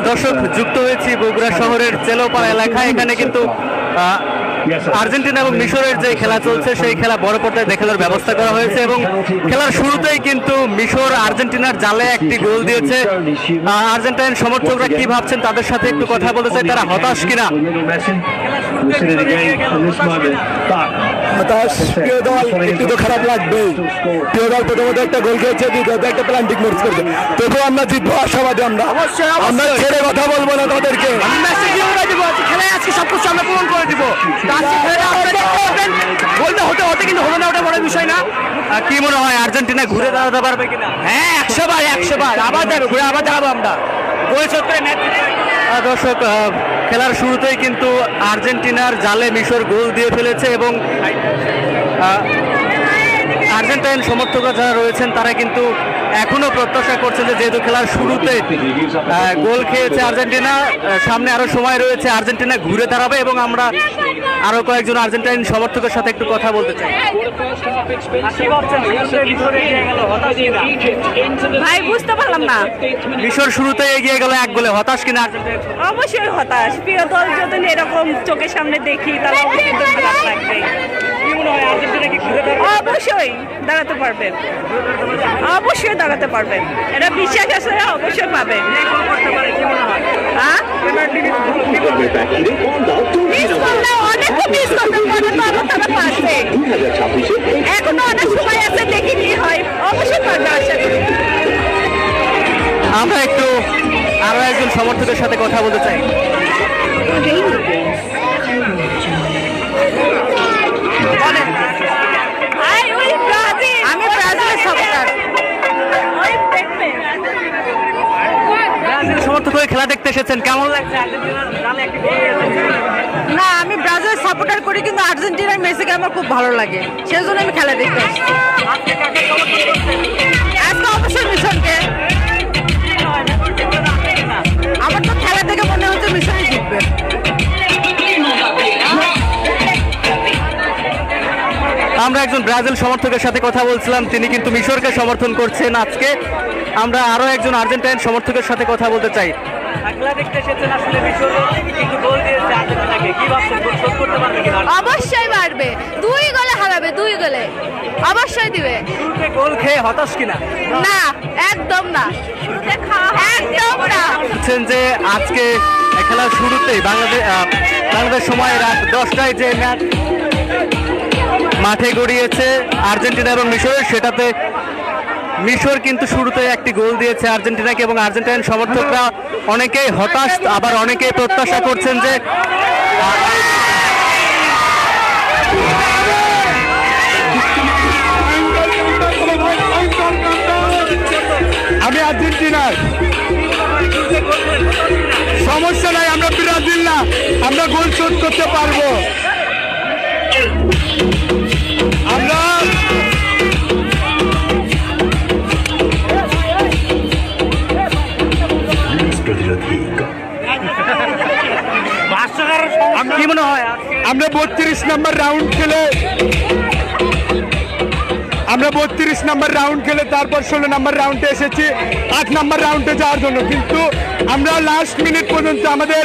দর্শক, যুক্ত হয়েছি বগুড়া শহরের চেলোপাড়া এলাকায়। এখানে কিন্তু আর্জেন্টিনা এবং মিশরের যে খেলা চলছে সেই খেলা বড় পর্দায় দেখানোর ব্যবস্থা করা হয়েছে এবং খেলার শুরুতেই কিন্তু মিশর আর্জেন্টিনার জালে একটি গোল দিয়েছে। আর্জেন্টাইন সমর্থকরা কি ভাবছেন তাদের সাথে একটু কথা বলতে চাই, তারা হতাশ কিনা। হতাশ, প্রিয় দল, একটু তো খারাপ লাগবেই। প্রিয় দল প্রথমত একটা গোল খেয়েছে, দ্বিতীয়ত একটা প্লান্টিক মিস করেছে, তবুও আমরা জিতবো আশাবাদী। আমরা ছেড়ে কথা বলবো না তাদেরকে। খেলায় আজকে সবকিছু আমরা পূরণ করে দিব। গোলটা হতে হতে কিন্তু হলো না, ওটা বড় বিষয় না। কি মনে হয় আর্জেন্টিনা ঘুরে দাঁড়াতে পারবে কিনা? হ্যাঁ, 100 বার আবার যাবে, ঘুরে আবার দাঁড়াবো আমরা। দর্শক, খেলার শুরুতেই কিন্তু আর্জেন্টিনার জালে মিশর গোল দিয়ে ফেলেছে এবং আর্জেন্টাইন সমর্থকরা যারা রয়েছেন তারা কিন্তু এখনো প্রত্যাশা করছেন যে যেহেতু খেলার শুরুতে গোল খেয়েছে আর্জেন্টিনা, সামনে আরো সময় রয়েছে, আর্জেন্টিনা ঘুরে দাঁড়াবে এবং আমরা আরো কয়েকজন আর্জেন্টাইন সমর্থকের সাথে একটু কথা বলতে চাই। ভাই, বুঝতে পারলাম না। মিশর শুরুতে এগিয়ে গেল 1 গোলে, হতাশ কিনা আর্জেন্টাইন? অবশ্যই হতাশ। প্রিয় দল যদি এরকম চোখের সামনে দেখি তাহলে অবশ্যই তো খারাপ লাগবে। অবশ্যই দাঁড়াতে পারবেন, অবশ্যই দাঁড়াতে পারবেন, এটা বিশ্বাস আছে, অবশ্যই পাবেন। এখনো অনেক সময় আছে, দেখি কি হয়, অবশ্যই পারবে আশা করি। আমরা একটু আরো একজন সমর্থকের সাথে কথা বলতে চাই। আমি ব্রাজিলের সাপোর্টার। ব্রাজিল সমর্থক হয়ে খেলা দেখতে এসেছেন, কেমন লাগছে? না, আমি ব্রাজিলের সাপোর্টার করি, কিন্তু আর্জেন্টিনার মেসিকে আমার খুব ভালো লাগে, সেজন্য আমি খেলা দেখতে আসছি। আজকে অবশ্যই মিশনকে। আমার তো খেলা দেখে মনে হচ্ছে মিশনই জিতবে। আমরা একজন ব্রাজিল সমর্থকের সাথে কথা বলছিলাম, তিনি কিন্তু মিশরকে সমর্থন করছেন। আজকে আমরা আরো একজন আর্জেন্টাইন সমর্থকের সাথে কথা বলতে চাই। অবশ্যই পারবে, 2 গোলে হারাবে, 2 গোলে অবশ্যই দিবে। গোল খেয়ে হতাশ কিনা? না, একদম না, একদম না। বলছেন যে আজকে খেলার শুরুতেই বাংলাদেশ সময় রাত 10টায় যে ম্যাচ মাঠে গড়িয়েছে আর্জেন্টিনা এবং মিশরের, সেটাতে মিশর কিন্তু শুরুতে একটি গোল দিয়েছে আর্জেন্টিনাকে এবং আর্জেন্টিনার সমর্থকরা অনেকেই হতাশ, আবার অনেকেই প্রত্যাশা করছেন যে আমি আর্জেন্টিনার, সমস্যা নাই, আমরা ব্রাজিল না, আমরা গোল শোধ করতে পারবো। আমরা কি মনে হয় আমরা 32 নম্বর রাউন্ড খেলে তারপর 16 নম্বর রাউন্ডে এসেছি 8 নম্বর রাউন্ডে যাওয়ার জন্য, কিন্তু আমরা লাস্ট মিনিট পর্যন্ত আমাদের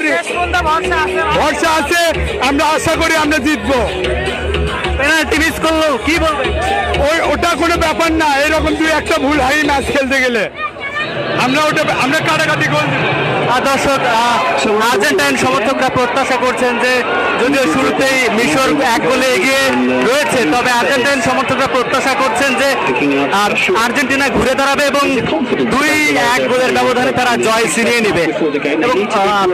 ভরসা আছে, আমরা আশা করি আমরা জিতবো। পেনাল্টি মিস করলো কি বলবে? ওটা কোনো ব্যাপার না, এরকম 2-1টা ভুল হয় ম্যাচ খেলতে গেলে, আমরা কাটাকাটি গোল দিব। দর্শক, আর্জেন্টাইন সমর্থকরা প্রত্যাশা করছেন যে যদিও শুরুতেই মিশর 1 গোলে এগিয়ে রয়েছে, তবে আর্জেন্টাইন সমর্থকরা প্রত্যাশা করছেন যে আর্জেন্টিনা ঘুরে দাঁড়াবে এবং 2-1 গোলের ব্যবধানে তারা জয় ছিনিয়ে নেবে। এবং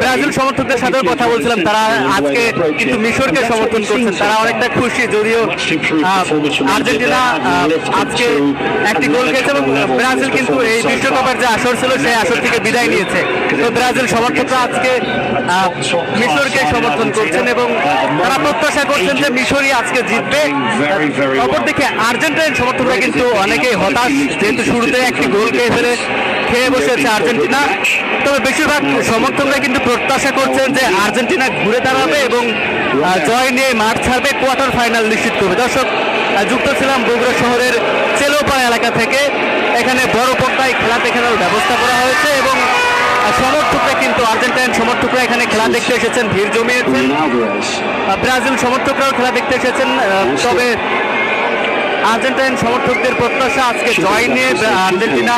ব্রাজিল সমর্থকদের সাথেও কথা বলছিলাম, তারা আজকে কিন্তু মিশরকে সমর্থন করছেন, তারা অনেকটা খুশি, যদিও আর্জেন্টিনা আজকে একটি গোল খেয়েছে এবং ব্রাজিল কিন্তু এই বিশ্বকাপের যে আসর ছিল সেই আসর থেকে বিদায় নিয়েছে। তো ব্রাজিল সমর্থকরা আজকে মিশরকে সমর্থন করছেন এবং তারা প্রত্যাশা করছেন যে মিশরই আজকে জিতবে। অপরদিকে আর্জেন্টাইন সমর্থকরা কিন্তু অনেকেই হতাশ, যেহেতু শুরুতে একটি গোল খেয়ে বসেছে আর্জেন্টিনা। তবে বেশিরভাগ সমর্থকরা কিন্তু প্রত্যাশা করছেন যে আর্জেন্টিনা ঘুরে দাঁড়াবে এবং জয় নিয়ে মাঠ ছাড়বে, কোয়ার্টার ফাইনাল নিশ্চিত করবে। দর্শক, যুক্ত ছিলাম বগুড়া শহরের চেলোপাড়া এলাকা থেকে। এখানে বড় পর্দায় খেলা দেখানোর ব্যবস্থা করা হয়েছে এবং সমর্থক আর্জেন্টাইন সমর্থকরা এখানে খেলা দেখতে এসেছেন, ভিড় জমিয়েছেন। ব্রাজিল সমর্থকরাও খেলা দেখতে এসেছেন, তবে আর্জেন্টাইন সমর্থকদের প্রত্যাশা আজকে জয় নিয়ে আর্জেন্টিনা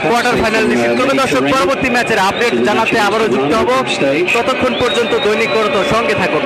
কোয়ার্টার ফাইনাল নিশ্চিত করবে। দর্শক, পরবর্তী ম্যাচের আপডেট জানাতে আবারও যুক্ত হব, ততক্ষণ পর্যন্ত দৈনিক করতো সঙ্গে থাকুন।